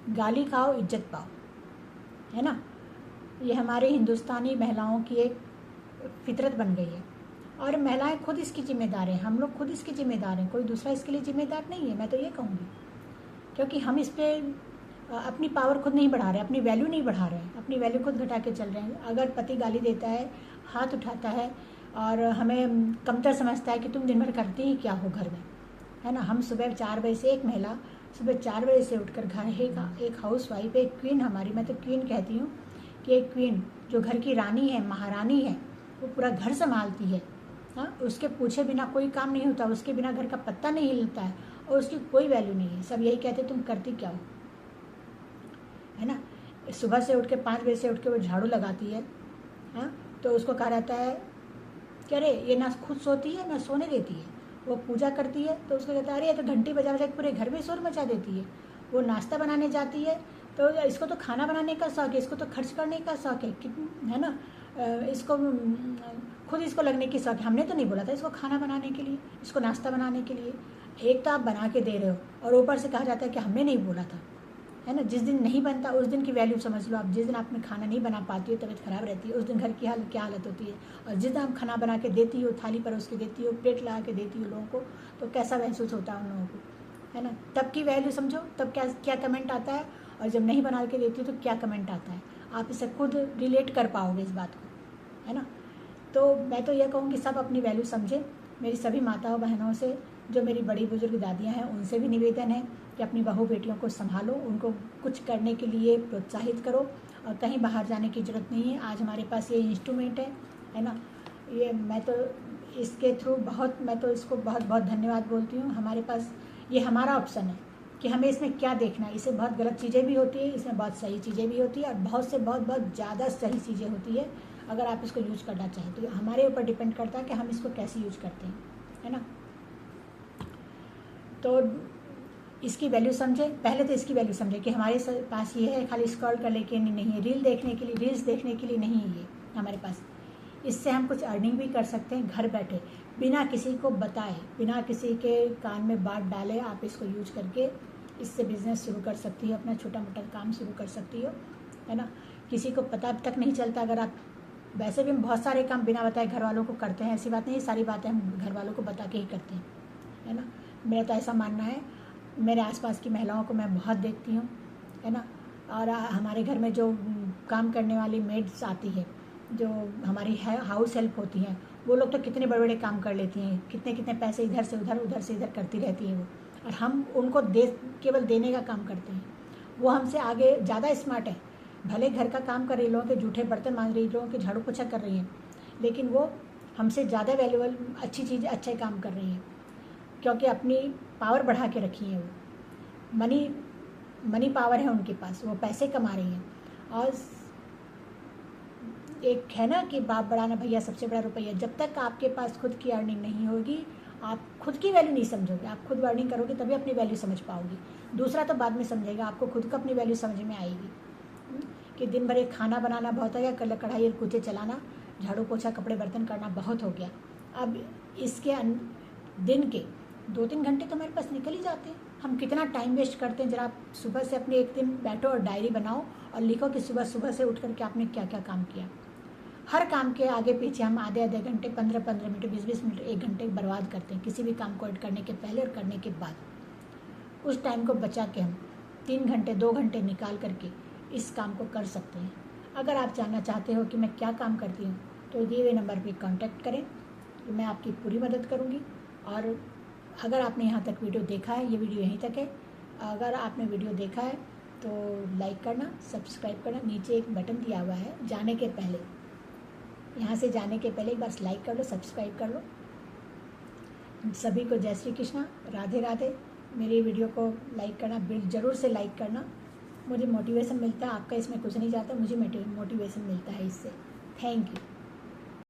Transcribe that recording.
गाली खाओ इज्जत पाओ, है ना। ये हमारे हिंदुस्तानी महिलाओं की एक फितरत बन गई है, और महिलाएं खुद इसकी जिम्मेदार हैं, हम लोग खुद इसकी जिम्मेदार हैं, कोई दूसरा इसके लिए जिम्मेदार नहीं है, मैं तो ये कहूँगी। क्योंकि हम इस पर अपनी पावर खुद नहीं बढ़ा रहे, अपनी वैल्यू नहीं बढ़ा रहे हैं, अपनी वैल्यू खुद घटा के चल रहे हैं। अगर पति गाली देता है, हाथ उठाता है और हमें कमतर समझता है कि तुम दिन भर करती ही क्या हो घर में, है ना। हम सुबह 4 बजे से, एक महिला सुबह 4 बजे से उठकर घर है, एक हाउस वाइफ, एक क्वीन हमारी, मैं तो क्वीन कहती हूँ कि एक क्वीन जो घर की रानी है, महारानी है, वो पूरा घर संभालती है। हाँ, उसके पूछे बिना कोई काम नहीं होता, उसके बिना घर का पत्ता नहीं हिलता है, और उसकी कोई वैल्यू नहीं है। सब यही कहते तुम करती क्या हो, है ना। सुबह से उठ के 5 बजे से उठ के वो झाड़ू लगाती है, हाँ, तो उसको कहा रहता है कि अरे ये ना खुद सोती है ना सोने देती है। वो पूजा करती है तो उसको कहता है अरे ये तो घंटी बजा बजा के पूरे घर में शोर मचा देती है। वो नाश्ता बनाने जाती है तो इसको तो खाना बनाने का शौक है, इसको तो खर्च करने का शौक है, है ना। इसको खुद इसको लगने की शौक है। हमने तो नहीं बोला था इसको खाना बनाने के लिए, इसको नाश्ता बनाने के लिए। एक तो आप बना के दे रहे हो और ऊपर से कहा जाता है कि हमने नहीं बोला था, है ना। जिस दिन नहीं बनता उस दिन की वैल्यू समझ लो आप। जिस दिन आपने खाना नहीं बना पाती हो, तबीयत खराब रहती है, उस दिन घर की क्या हालत होती है। और जिस दिन आप खाना बना के देती हो, थाली परोस के देती हो, प्लेट लगा के देती हो लोगों को, तो कैसा महसूस होता है उन लोगों को, है ना। तब की वैल्यू समझो, तब क्या क्या कमेंट आता है, और जब नहीं बना के देती हो तो क्या कमेंट आता है। आप इसे खुद रिलेट कर पाओगे इस बात को, है ना। तो मैं तो यह कहूँगी सब अपनी वैल्यू समझें। मेरी सभी माताओं बहनों से, जो मेरी बड़ी बुजुर्ग दादियाँ हैं, उनसे भी निवेदन है कि अपनी बहू बेटियों को संभालो, उनको कुछ करने के लिए प्रोत्साहित करो, और कहीं बाहर जाने की ज़रूरत नहीं है। आज हमारे पास ये इंस्ट्रूमेंट है ना। ये मैं तो इसके थ्रू मैं तो इसको बहुत बहुत धन्यवाद बोलती हूँ। हमारे पास ये हमारा ऑप्शन है कि हमें इसमें क्या देखना है। इससे बहुत गलत चीज़ें भी होती है, इसमें बहुत सही चीज़ें भी होती है, और बहुत से बहुत ज़्यादा सही चीज़ें होती है अगर आप इसको यूज करना चाहें तो। हमारे ऊपर डिपेंड करता है कि हम इसको कैसे यूज करते हैं, है ना। तो इसकी वैल्यू समझे, पहले तो इसकी वैल्यू समझे कि हमारे पास ये है, खाली स्क्रॉल करने के लिए नहीं है, रील्स देखने के लिए नहीं है ये हमारे पास। इससे हम कुछ अर्निंग भी कर सकते हैं घर बैठे, बिना किसी को बताए, बिना किसी के कान में बात डाले। आप इसको यूज करके इससे बिजनेस शुरू कर सकती हो, अपना छोटा मोटा काम शुरू कर सकती हो, है ना। किसी को पता तक नहीं चलता। अगर आप वैसे भी हम बहुत सारे काम बिना बताए घर वालों को करते हैं, ऐसी बात नहीं, सारी बातें हम घर वालों को बता के ही करते हैं, है ना। मेरा तो ऐसा मानना है। मेरे आसपास की महिलाओं को मैं बहुत देखती हूँ, है ना। और हमारे घर में जो काम करने वाली मेड्स आती है, जो हमारी हाउस हेल्प होती हैं, वो लोग तो कितने बड़े बड़े काम कर लेती हैं, कितने कितने पैसे इधर से उधर, उधर से इधर करती रहती है वो। और हम उनको केवल देने का काम करते हैं। वो हमसे आगे ज़्यादा स्मार्ट है। भले घर का काम कर रही, लोगों के जूठे बर्तन मांज रही, लोगों के झाड़ू पोछा कर रही हैं, लेकिन वो हमसे ज़्यादा वैल्यूबल अच्छी चीज़, अच्छे काम कर रही हैं, क्योंकि अपनी पावर बढ़ा के रखी है वो। मनी पावर है उनके पास, वो पैसे कमा रही हैं। और एक है ना कि बाप बड़ा ना भैया सबसे बड़ा रुपया। जब तक आपके पास खुद की अर्निंग नहीं होगी, आप खुद की वैल्यू नहीं समझोगे। आप खुद अर्निंग करोगे तभी अपनी वैल्यू समझ पाओगी। दूसरा तो बाद में समझेगा, आपको खुद को अपनी वैल्यू समझ में आएगी कि दिन भर एक खाना बनाना बहुत हो गया, कढ़ाई और कूचे चलाना, झाड़ू पोछा कपड़े बर्तन करना बहुत हो गया। अब इसके दिन के 2-3 घंटे तो हमारे पास निकल ही जाते हैं। हम कितना टाइम वेस्ट करते हैं। जरा आप सुबह से अपने एक दिन बैठो और डायरी बनाओ और लिखो कि सुबह से उठ करके आपने क्या क्या काम किया। हर काम के आगे पीछे हम आधे घंटे, 15 मिनट, 20 मिनट, 1 घंटे बर्बाद करते हैं किसी भी काम को करने के पहले और करने के बाद। उस टाइम को बचा के हम 3 घंटे, 2 घंटे निकाल करके इस काम को कर सकते हैं। अगर आप जानना चाहते हो कि मैं क्या काम करती हूँ तो दिए हुए नंबर पे कांटेक्ट करें, तो मैं आपकी पूरी मदद करूँगी। और अगर आपने यहाँ तक वीडियो देखा है, ये वीडियो यहीं तक है, अगर आपने वीडियो देखा है तो लाइक करना, सब्सक्राइब करना। नीचे एक बटन दिया हुआ है, जाने के पहले, यहाँ से जाने के पहले एक बार लाइक कर लो, सब्सक्राइब कर लो। सभी को जय श्री कृष्णा, राधे राधे। मेरी वीडियो को लाइक करना, ज़रूर से लाइक करना, मुझे मोटिवेशन मिलता है। आपका इसमें कुछ नहीं जाता, मुझे मोटिवेशन मिलता है इससे। Thank you.